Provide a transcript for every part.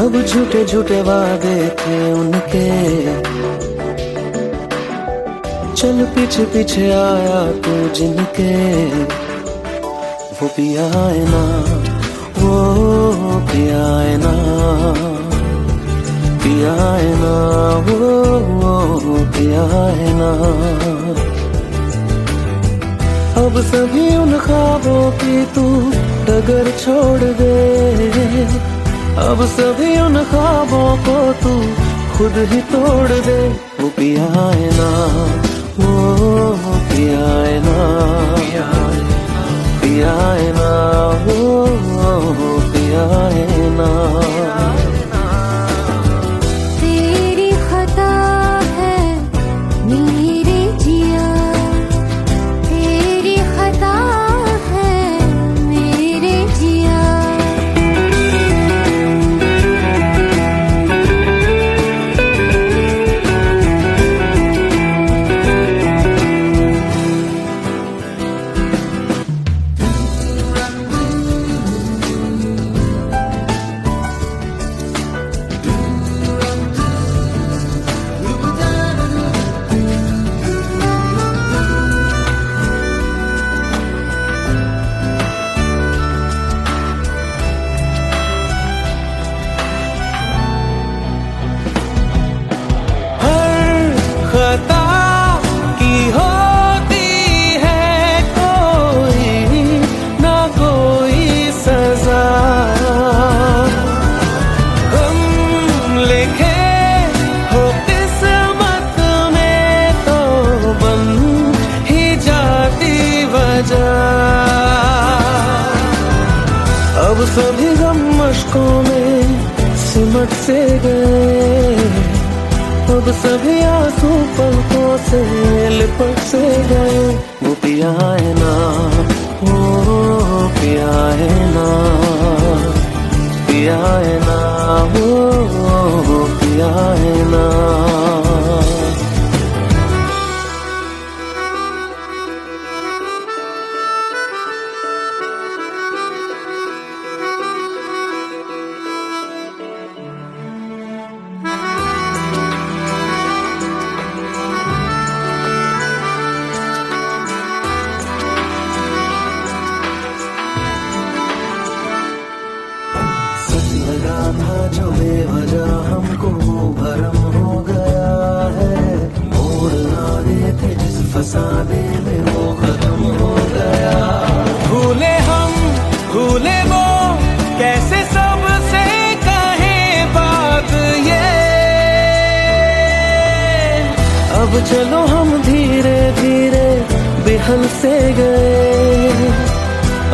सब झूठे झूठे वादे थे उनके, चल पीछे पीछे आया तू जिनके। वो पिया है ना, वो पिया है ना, पिया है ना, वो पिया है ना। अब सभी उन ख्वाबों की तू डगर छोड़ दे, अब सभी उन ख्वाबों को तू खुद ही तोड़ दे। वो पिया है ना, वो पिया है ना, पिया है ना, वो पिया है ना। तेरी खता है मेरे जिया, तेरी खता है मेरे जिया। खता की होती है कोई ना कोई सजा, हम लिखे हो किस्मत में तो बन ही जाती वजह। अब सभी गम मशकों में सिमट से गए, अब सभी आंसू पलकों से लिपट से गए। वो पिया है ना, वो पिया है ना, पिया है ना, वो पिया है ना। लगा था जो बेवजह हमको वो भरम हो गया है, मोड़ आगे थे जिस फसाने में वो खत्म हो गया। भूले हम भूले वो कैसे सबसे कहे बात ये, अब चलो हम धीरे धीरे बिहल से गए,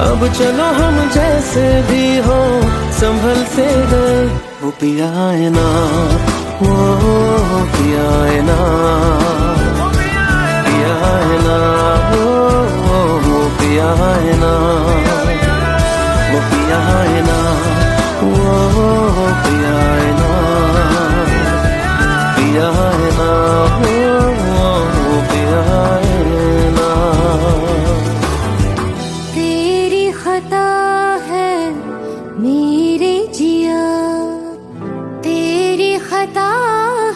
अब चलो हम जैसे भी हो संभल से गए। वो पिया है ना, वो पिया है ना, पिया है ना, वो पिया है ना, वो पिया है ना, वो पिया है ना, पिया है ना, वो पिया है ना। तेरी खता है मेरे जिया, तेरी खता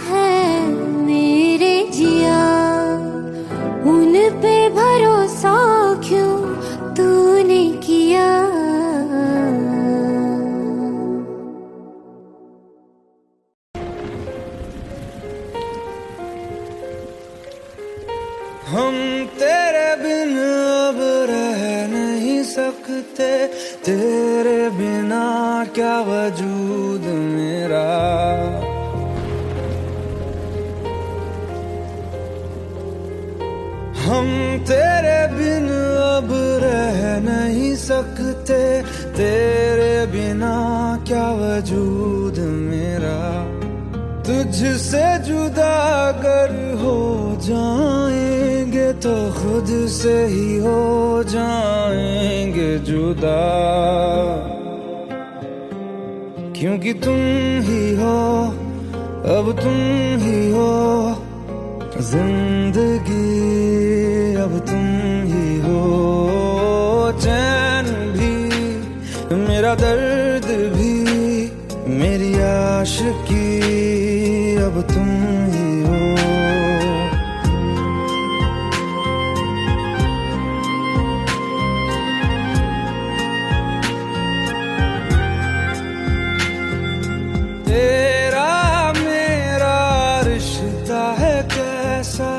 है मेरे जिया। उन पे भरोसा क्यों तूने किया। हम तेरे बिन अब रह नहीं सकते, तेरे बिना क्या वजूद मेरा। हम तेरे बिन अब रह नहीं सकते, तेरे बिना क्या वजूद मेरा। तुझसे जुदा अगर हो जाएंगे तो खुद से ही हो जाएंगे जुदा, क्योंकि तुम ही हो, अब तुम ही हो जिंदगी, अब तुम ही हो चैन भी, मेरा दर्द भी, मेरी आशिकी अब तुम ही हो। तेरा मेरा रिश्ता है कैसा,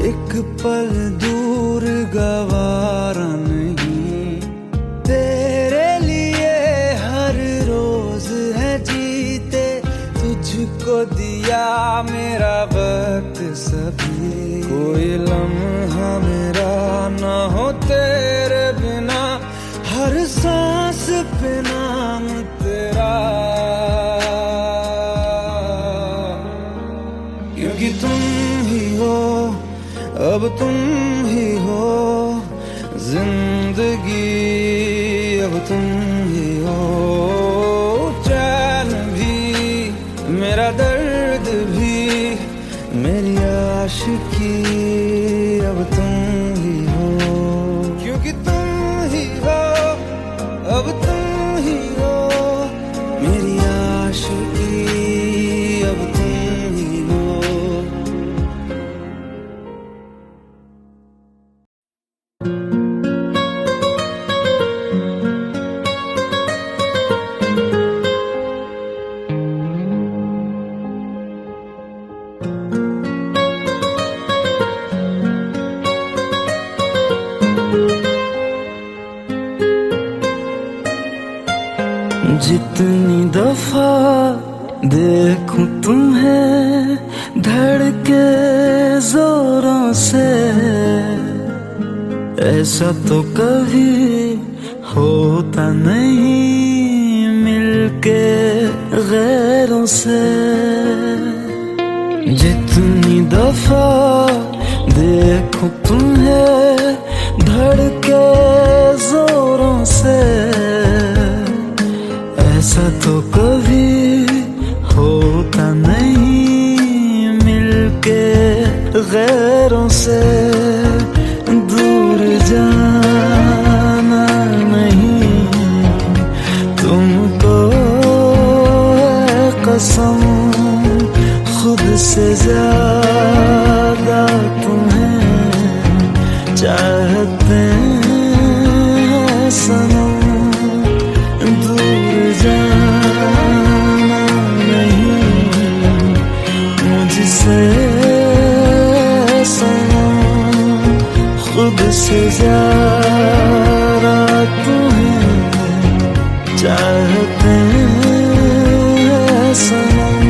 एक पल दूर गवारा नहीं। तेरे लिए हर रोज है जीते, तुझको दिया मेरा वक्त सभी। कोई लम्हा मेरा ना हो तेरे बिना, हर सांस पे नाम तेरा। क्योंकि तुम ही हो, अब तुम ही हो जिंदगी, अब तुम ही हो। चैन भी मेरा दर्द भी, मेरी आशिकी अब तुम ही हो। क्योंकि तुम ही हो, अब तुम ही हो मेरी आशिकी, अब तुम ही हो। जितनी दफा देखूं तुम्हें धड़के जोरों से, ऐसा तो कभी होता नहीं मिलके गैरों से। जितनी दफा देखूं तुम्हें धड़के जोरों से, ऐसा तो कभी होता नहीं मिलके गैरों से। दूर जाना नहीं तुमको है कसम, खुद से ज्यादा तुम्हें चाहते हैं सनम। दूर जाना नहीं मुझसे सनम, खुद से ज्यादा तुम्हें चाहते हैं सनम।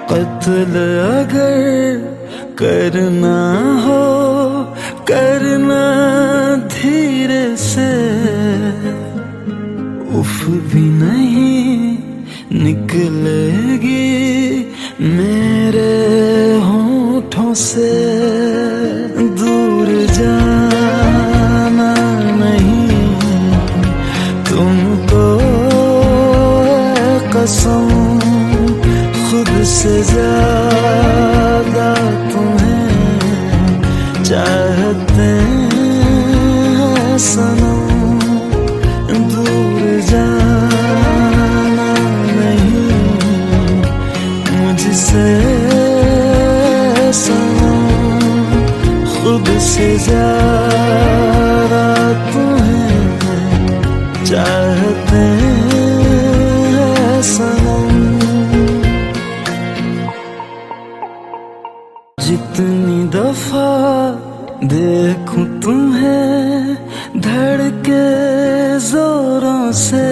कत्ल अगर करना हो करना धीरे से, उफ भी नहीं निकलेगी मेरे होठों से। दूर जाना नहीं तुमको है कसम, खुद से ज्यादा तुम्हें चाहते हैं सनम। दूर जाना नहीं मुझसे सनम, खुद से ज्यादा तुम्हें चाहते हैं सनम। जितनी दफा देखूं तुम्हें धड़के जोरों से,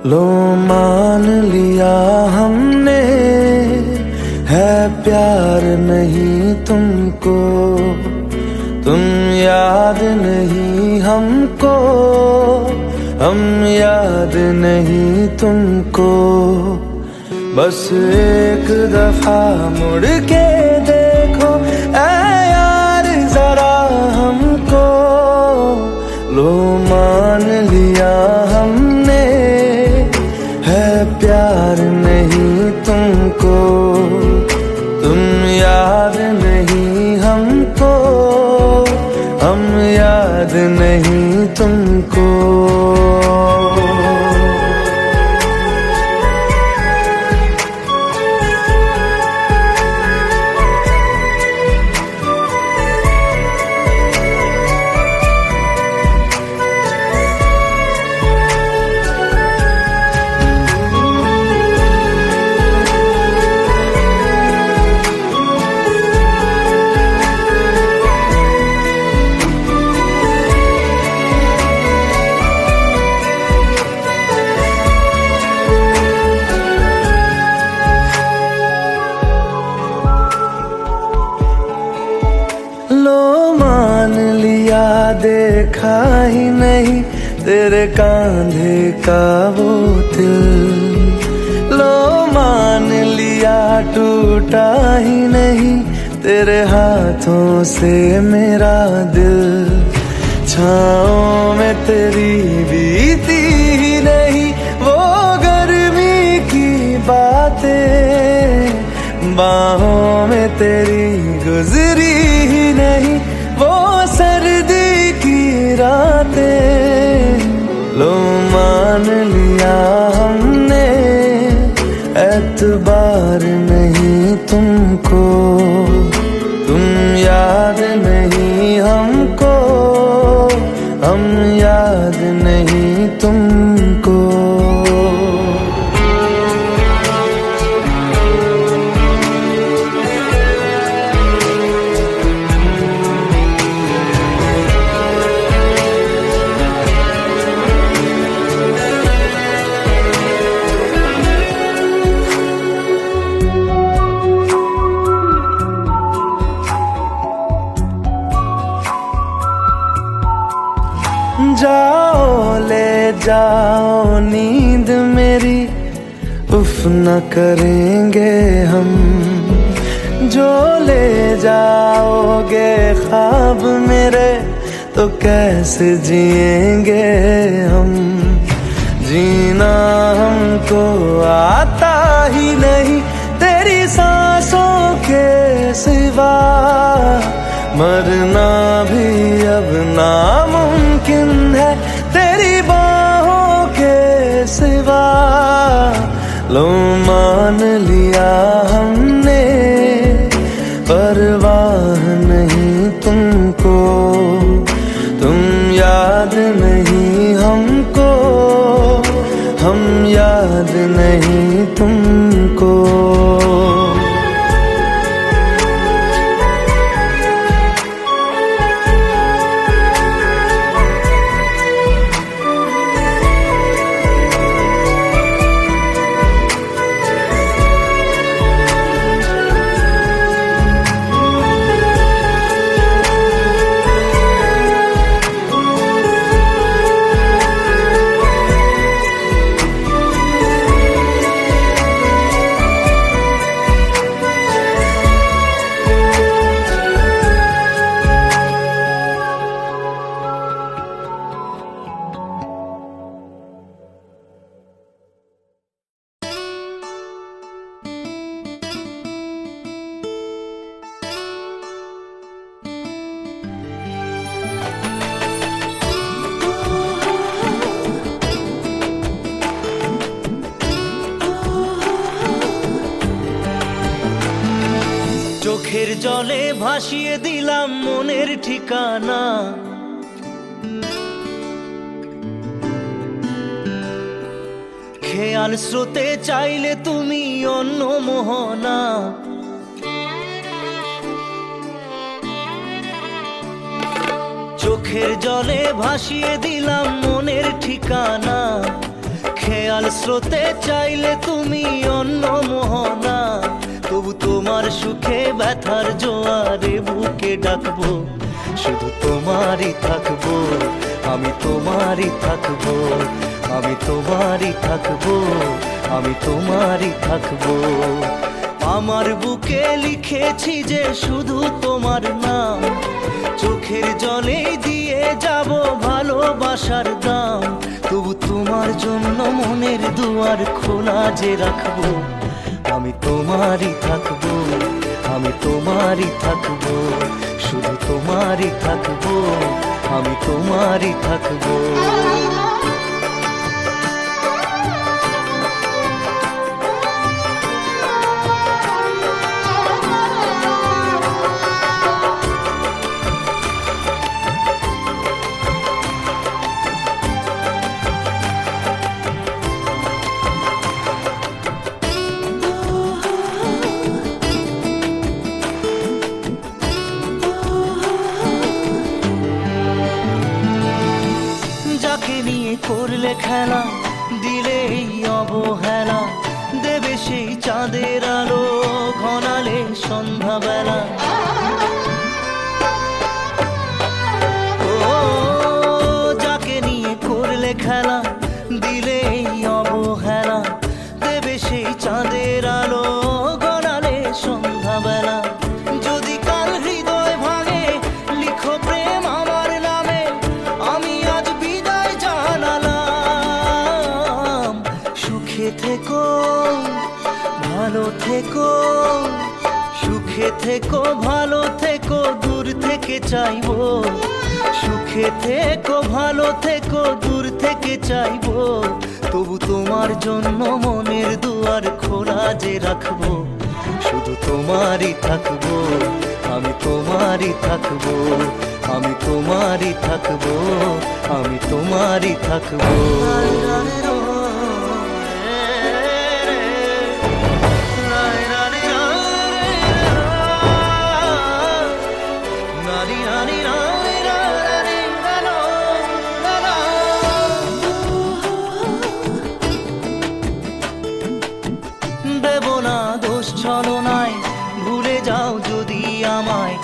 लो मान लिया हमने है प्यार नहीं तुमको, तुम याद नहीं हमको, हम याद नहीं तुमको। बस एक दफा मुड़ के देखो ऐ यार जरा हमको, लो मान लिया हमने है प्यार नहीं तुमको, तुम याद नहीं हमको, हम याद नहीं तुमको। लो मान लिया देखा ही नहीं तेरे कांधे का वो दिल, लो मान लिया टूटा ही नहीं तेरे हाथों से मेरा दिल। छाँव में तेरी बीती ही नहीं वो गर्मी की बातें, बाहों में तेरी गुजरी ही नहीं वो सर्दी की रातें। लो मान लिया हमने एतबार नहीं तुमको, तुम याद नहीं हमको, हम याद नहीं तुमको। जाओ ले जाओ नींद मेरी, उफ न करेंगे हम, जो ले जाओगे ख्वाब मेरे तो कैसे जिएंगे हम। जीना हमको आता ही नहीं तेरी सांसों के सिवा, मरना भी अब नामुमकिन है तेरी बाहों के सिवा। लो मान लिया हमने परवाह नहीं तुमको, तुम याद नहीं हमको, हम याद नहीं तुमको। চোখের জলে ভাসিয়ে দিলাম মনের ঠিকানা, খেয়াল স্রোতে চাইলে তুমি অন্য মোহনা। চোখের জলে ভাসিয়ে দিলাম মনের ঠিকানা, খেয়াল খেয়াল স্রোতে চাইলে তুমি অন্য মোহনা, তবু তোমার সুখে ব্যথার জোয়ারে বুকে ডাকবো, শুধু তোমারই থাকবো, আমি তোমারই থাকবো, আমি তোমারই থাকবো, আমি তোমারই থাকবো। আমার বুকে লিখেছি যে শুধু তোমার নাম, চোখের জলে দিয়ে যাব ভালোবাসার দাম, তবু তোমার জন্য মনের দুয়ার খোলা যে রাখবো, আমি তোমারই থাকবো, আমি তোমারই থাকবো, শুধু তোমারই থাকবো, আমি তোমারই থাকবো। যাকে নিয়ে করলে খেলা, দিলে এই অবহেলা, দেবে সেই চাঁদের আলো ঘনালে সন্ধ্যাবেলা। ও যাকে নিয়ে করলে খেলা, দিলে এই অবহেলা, দেবে সেই চাঁদের আলো ঘনালে সন্ধ্যাবেলা। যদি কাল হৃদয় ভাঙে লিখো প্রেম আমার নামে, আমি আজ বিদায় জানালাম। সুখে থেকো ভালো থেকো, সুখে থেকো ভালো থেকো, দূর থেকে চাইবো, সুখে থেকো ভালো থেকো, দূর থেকে চাইবো, তবু তোমার জন্য মনের দুয়ার খোলা যে রাখবো, শুধু তোমারই থাকবো, আমি তোমারই থাকবো, আমি তোমারই থাকবো, আমি তোমারই থাকবো। দেব না দোষ ছলনায়, ভুলে যাও যদি আমায়,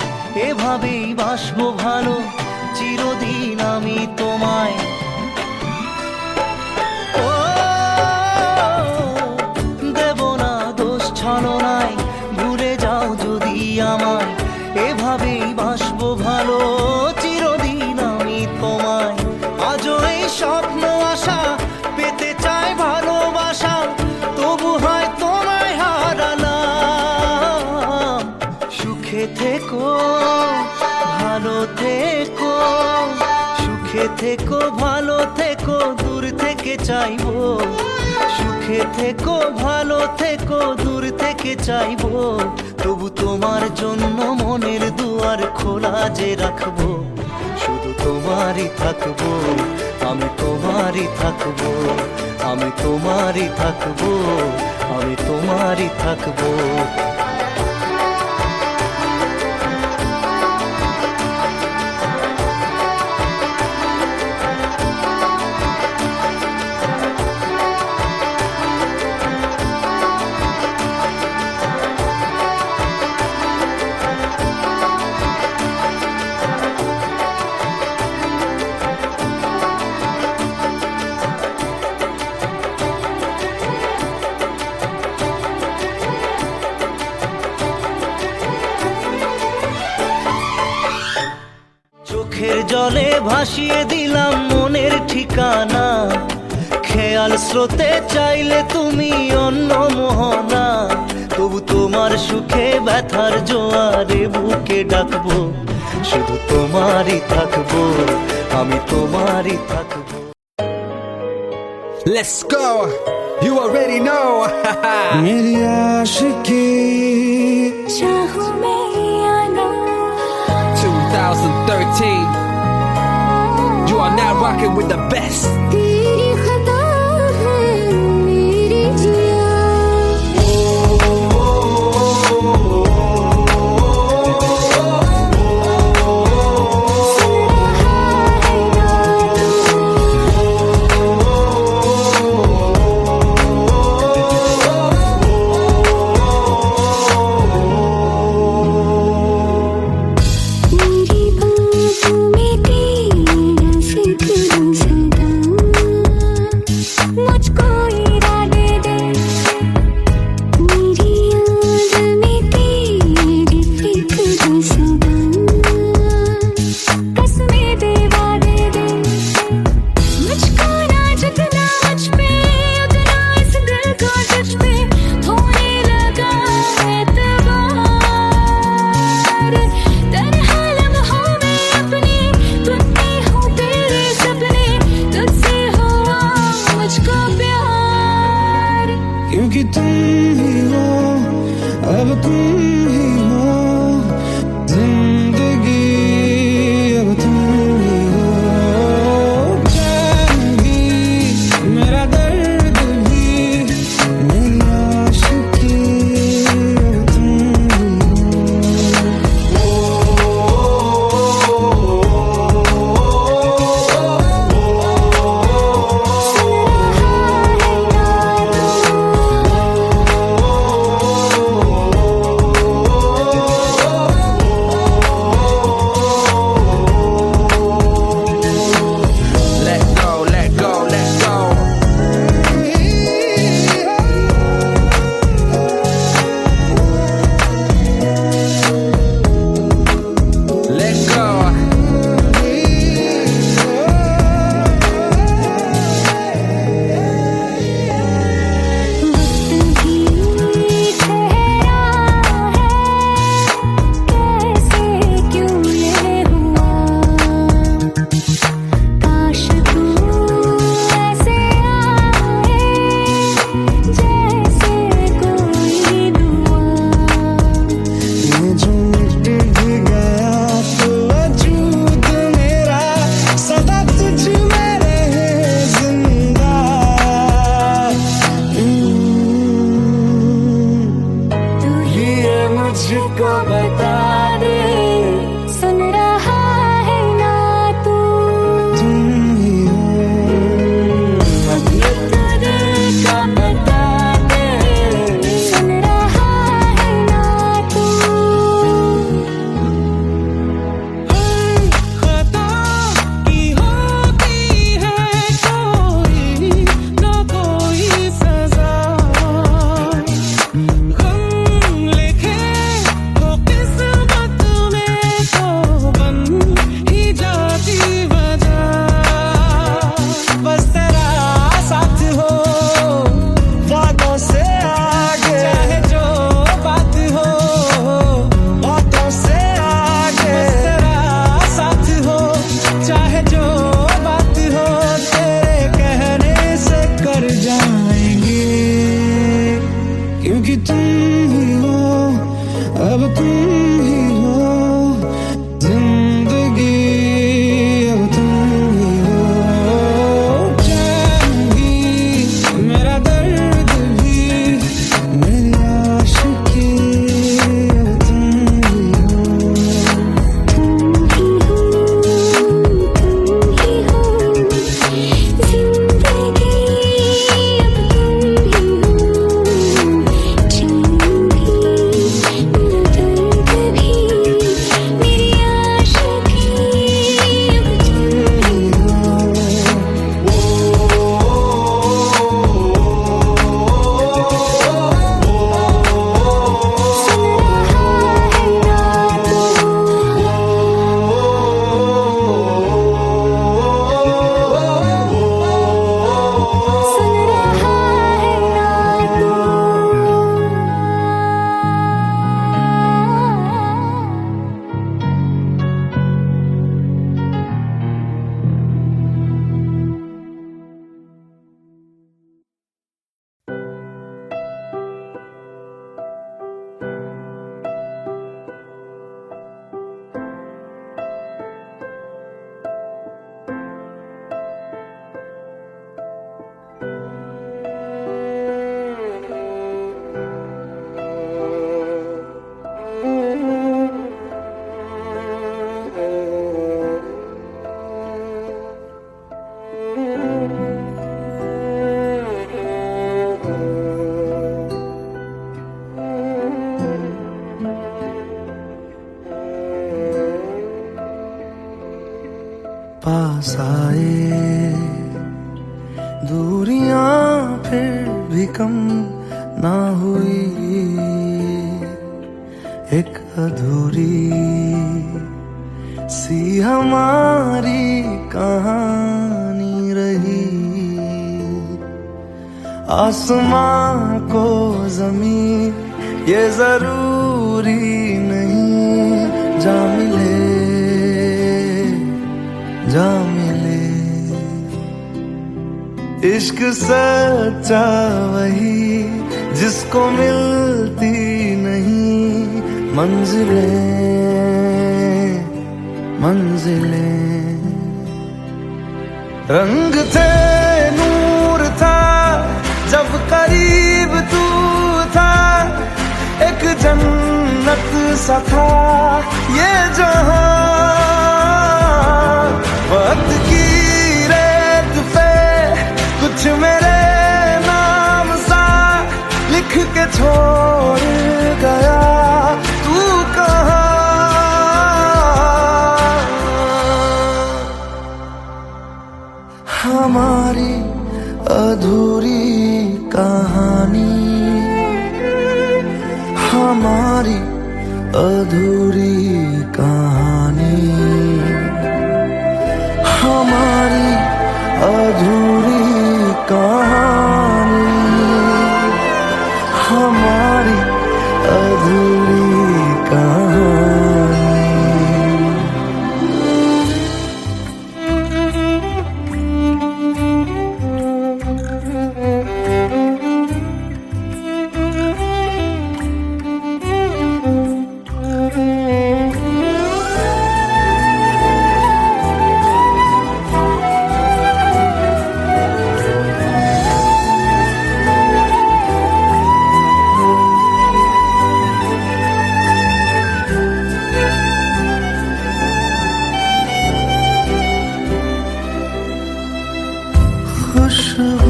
এভাবেই বাসবো ভালো চিরদিন আমি তোমায়। ও দেব না দোষ ছলনায়, ভুলে যাও যদি আমায়, এভাবেই বাসবো ভালো চিরদিন আমি তোমায়। আজও এই স্বপ্ন আশা পেতে চাই ভালোবাসা, তবু হয় তোমায় হারালাম। সুখে থেকো ভালো থেকো, সুখে থেকো ভালো থেকো, দূর থেকে চাইবো, সুখে থেকো ভালো থেকো, দূর থেকে চাইবো, তবু তোমার জন্য মনের দুয়ার খোলা যে রাখবো, শুধু তোমারই থাকবো, আমি তোমারই থাকবো, আমি তোমারই থাকবো, আমি তোমারই থাকবো। চোখের জলে ভাসিয়ে দিলাম মনের ঠিকানা, খেয়াল স্রোতে চাইলে তুমি অন্য মোহনা, তবু তোমার সুখে ব্যথার জোয়ারে বুকে ডাকবো, শুধু তোমারই থাকবো, আমি তোমারই থাকবো। Let's go. You already know. मेरी आशिकी चाहूं मैं या ना, 2013. You are now rocking with the best. तेरी खता है मेरी जिया, सुन रहा है ना फिर भी कम ना हुई एक अधूरी सी हमारी कहानी रही। आसमां को जमीन ये जरूरी नहीं, जा मिले जा मिले। इश्क सच्चा वही जिसको मिलती नहीं मंजिलें मंजिलें। रंग थे नूर था जब करीब तू था, एक जन्नत सा था ये जहां। वक्त की रेत पे कुछ मेरे नाम सा लिख के छोड़ गया, तू कहाँ? हमारी अधूरी कहानी, हमारी अधूरी कहानी, हमारी अधूरी कहानी, हमारी अधूरी कहानी।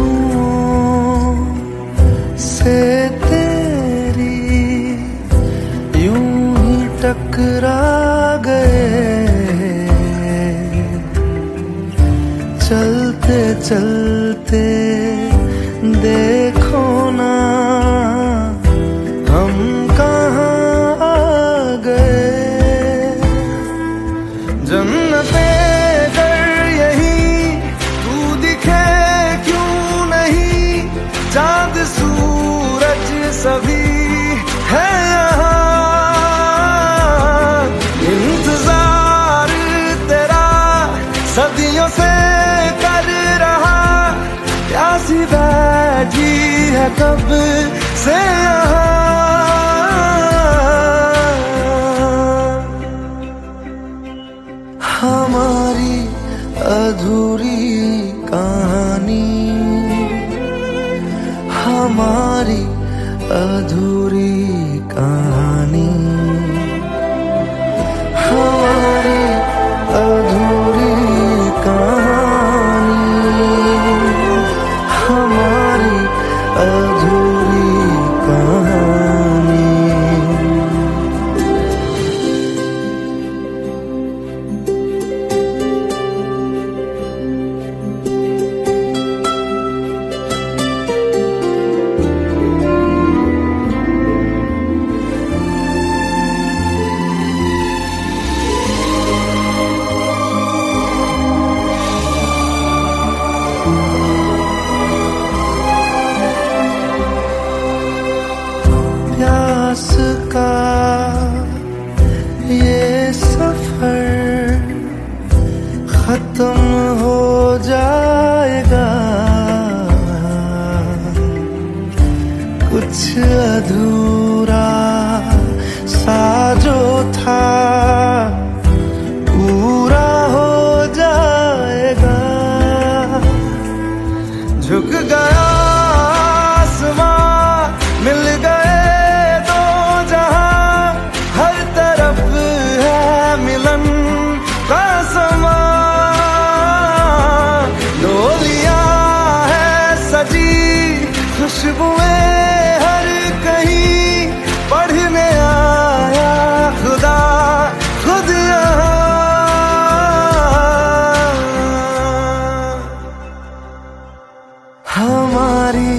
खुशबुओं से तेरी यूं ही टकरा गए, चलते चलते देखो ना हम कहाँ आ गए। जन्नते चांद सूरज सभी है यहाँ, इंतजार तेरा सदियों से कर रहा, प्यासी बैठी है कब से यहाँ। हमारी अधूरी कहानी, हमारी अधूरी कहानी, हमारी अधूरी कहानी, हमारी अधूरी कहानी। प्यास का ये सफर खत्म हो जाएगा, कुछ अधूरा सा जो था पूरा हो जाएगा। झुक गया आसमां, मिल गए दो जहां, हर तरफ है मिलन का समा। डोलियां है सजी खुशबुएं हर कहीं, पढ़ने आया खुदा खुद यहाँ। हमारी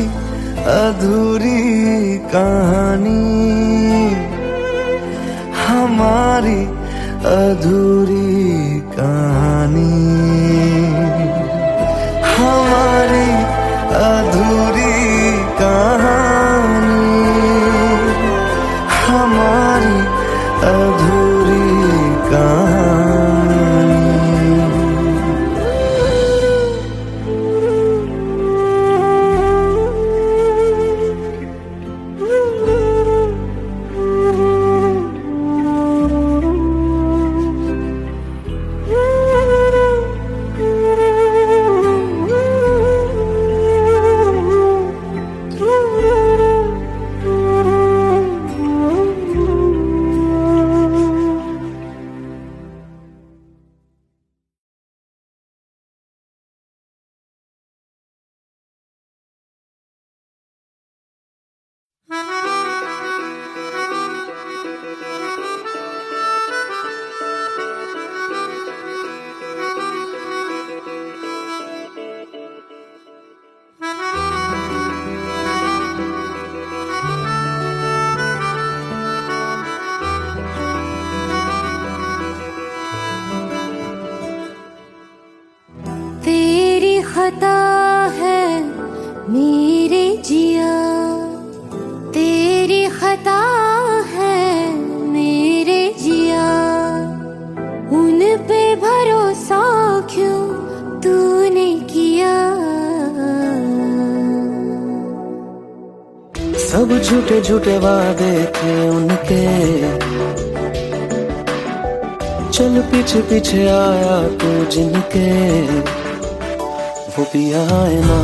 अधूरी कहानी, हमारी अधूरी कहानी, हमारी अधूरी कहानी, हमारी अधूरी कहानी। तेरी खता है मेरे जिया, तेरी खता है मेरे जिया, उन पे भरोसा क्यों तूने किया। सब झूठे झूठे वादे थे उनके, चल पीछे पीछे आया तू जिनके, वो पिया है ना,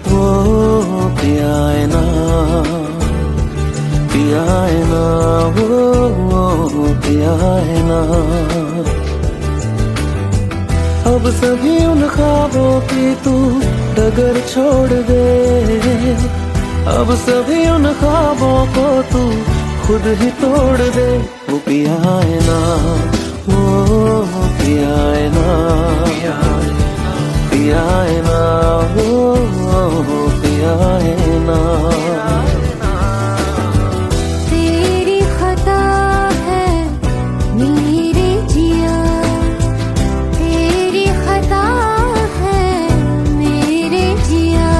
वो पिया है ना, पिया है ना, वो पिया है ना। अब सभी उन ख्वाबों की तू डगर छोड़ दे, अब सभी उन ख्वाबों को तू खुद ही तोड़ दे। वो पिया है ना, वो पिया है ना, पिया है ना, वो पिया है ना। तेरी खता है मेरे जिया, तेरी खता है मेरे जिया।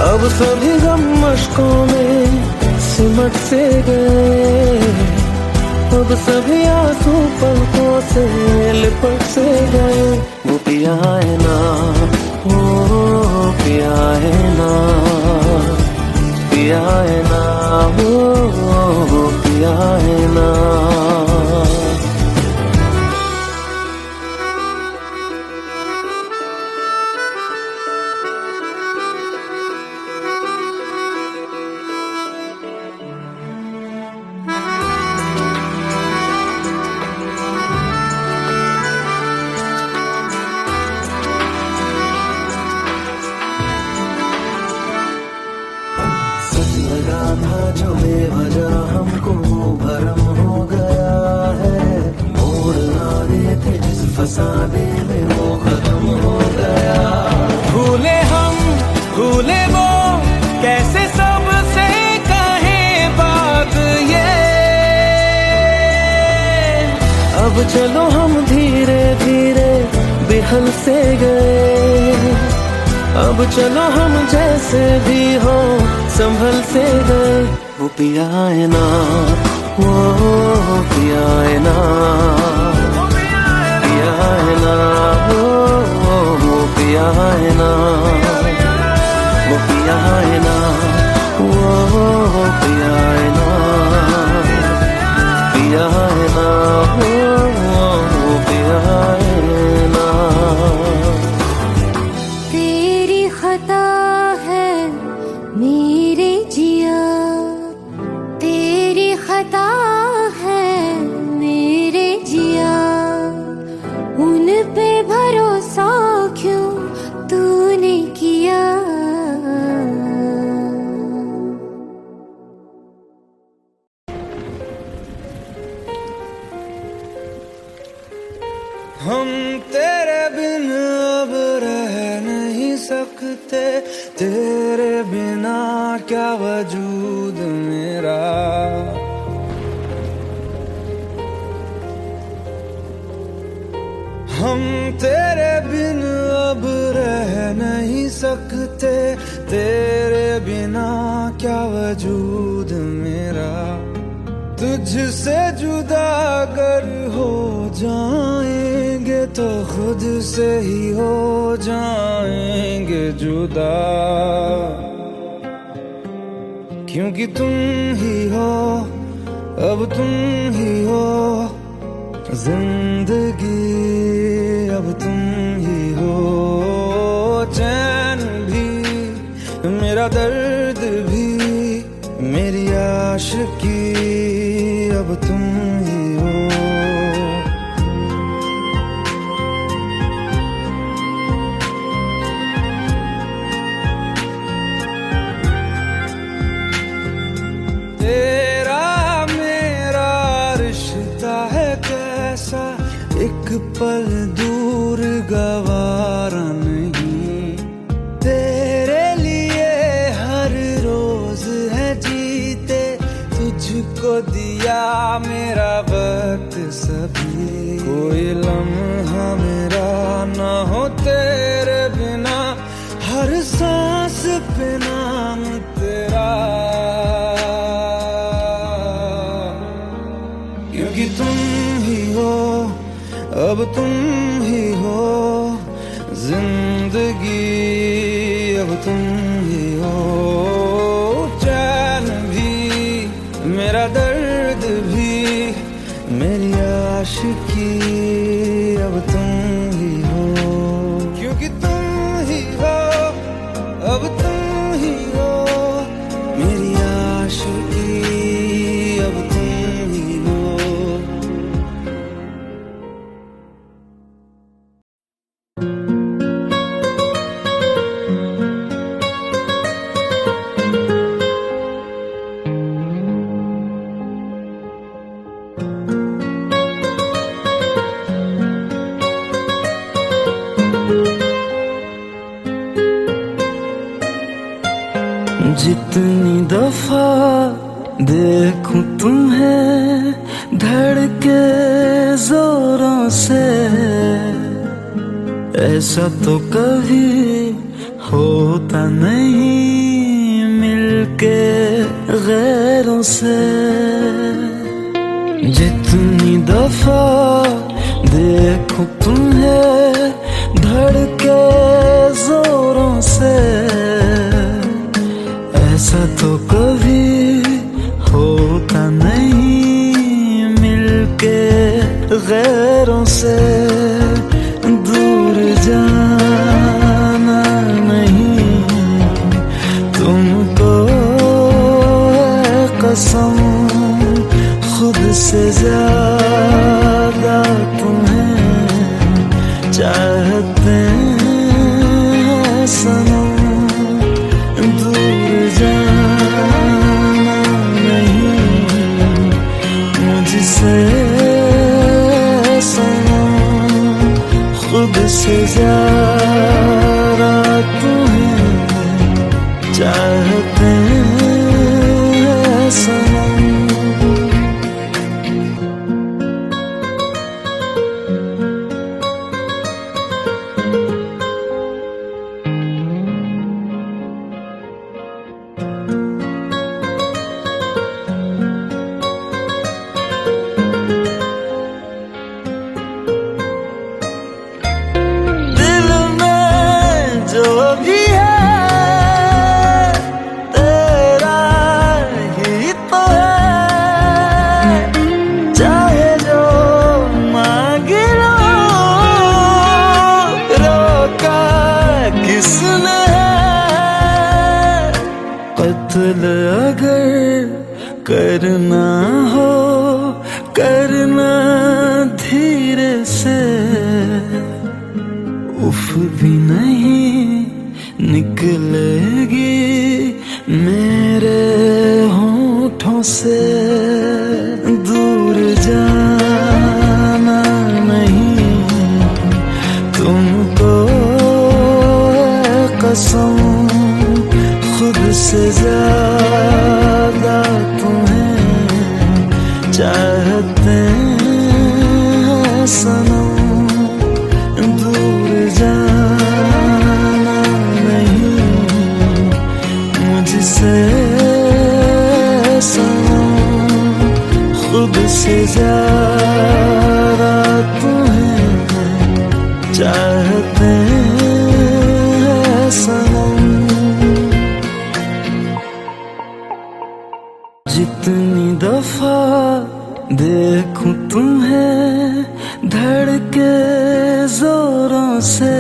अब सभी गम मशकों में सिमट से गए, अब सभी आंसू पलकों से लिपट से गए। वो पिया है ना, वो पिया है ना, पिया है ना, वो पिया है ना। लगा था जो बेवजह हमको वो भरम हो गया है, मोड़ आने थे जिस फसाने में वो खत्म हो गया। भूले हम भूले वो, कैसे सबसे कहे बात ये। अब चलो हम धीरे धीरे बेहल से गए, अब चलो हम जैसे भी हो संभल से गए। वो पिया है ना, वो पिया है ना, पिया है ना, वो पिया है ना, वो पिया है ना, वो पिया है ना, पिया है ना, वो पिया है ना। तेरी खता है मेरे जिया, तेरी खता है मेरे जिया, उन पे भरोसा क्यों तूने किया। हम तेरे बिन अब रह नहीं सकते, तेरे बिना क्या वजूद मेरा। हम तेरे बिन अब रह नहीं सकते, तेरे बिना क्या वजूद मेरा। तुझसे जुदा अगर हो जाएंगे तो खुद से ही हो जाएंगे जुदा, क्योंकि तुम ही हो, अब तुम ही हो जिंदगी, अब तुम ही हो चैन भी, मेरा दर्द भी, मेरी आशिकी, अब तुम ही हो। तेरा मेरा रिश्ता है कैसा, एक पल दूर गवारा नहीं। तेरे लिए हर रोज है जीते, तुझको दिया मेरा वक्त सभी। कोई लम्हा मेरा ना हो तेरे बिना, हर सांस पे नाम तेरा, क्योंकि तुम ही हो, अब तुम ही हो जिंदगी, अब तुम ही हो चैन भी, मेरा दर्द भी, मेरी आशिकी, अब तुम ही हो, क्योंकि तुम ही हो, अब तुम ही हो मेरी आशिकी, अब तुम ही हो। जितनी दफा देखूं तुम्हें धड़के जोरों से, ऐसा तो कभी होता नहीं मिलके गैरों से। जितनी दफा देखूं तुम्हें धड़के जोरों से, ऐसा तो कभी होता नहीं मिलके गैरों से। दूर जाना नहीं तुमको है कसम, खुद से ज्यादा तुम्हें चाहते हैं सनम। दूर जाना नहीं मुझसे सनम, खुद से ज्यादा तुम्हें चाहते हैं सनम। कत्ल अगर करना हो करना धीरे से, उफ भी नहीं निकलेगी मेरे होठों से। दूर जाना नहीं तुमको कसम, खुद से ज्यादा तुम्हें चाहते हैं सनम। दूर जाना नहीं मुझसे सनम, खुद से ज्यादा तुम्हें चाहते हैं सनम। जितनी दफा देखूं तुम्हें धड़के जोरों से,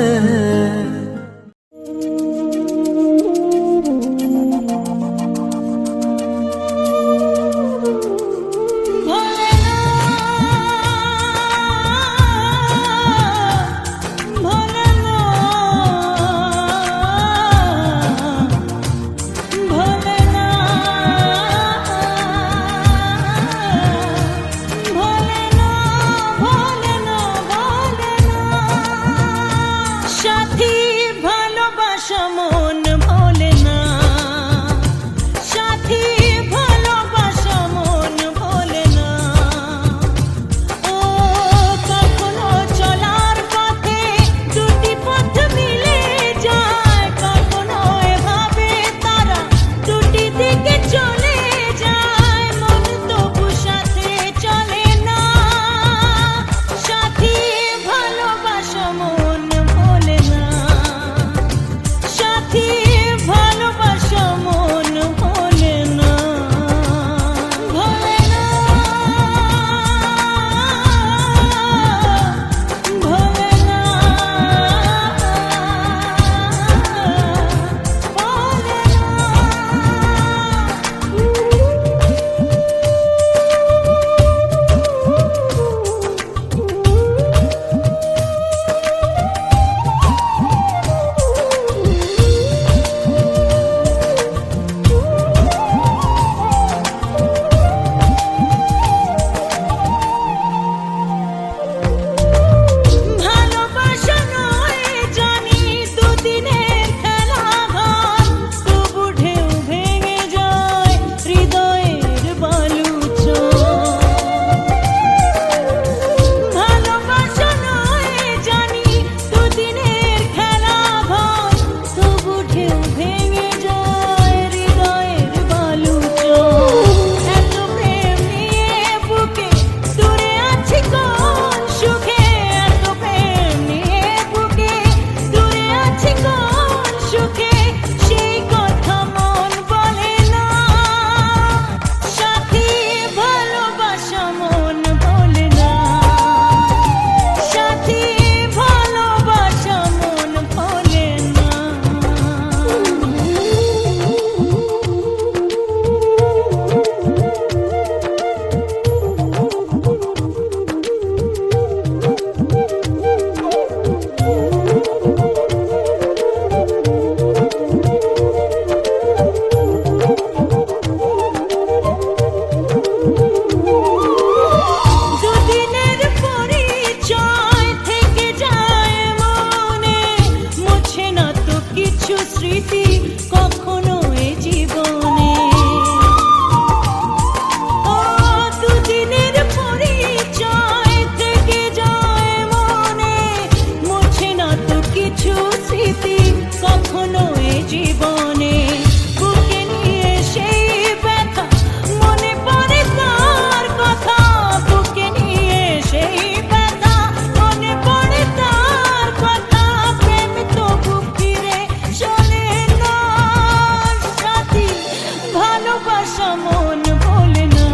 ভালোবাসা মন ভোলে না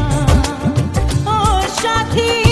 ও সাথী।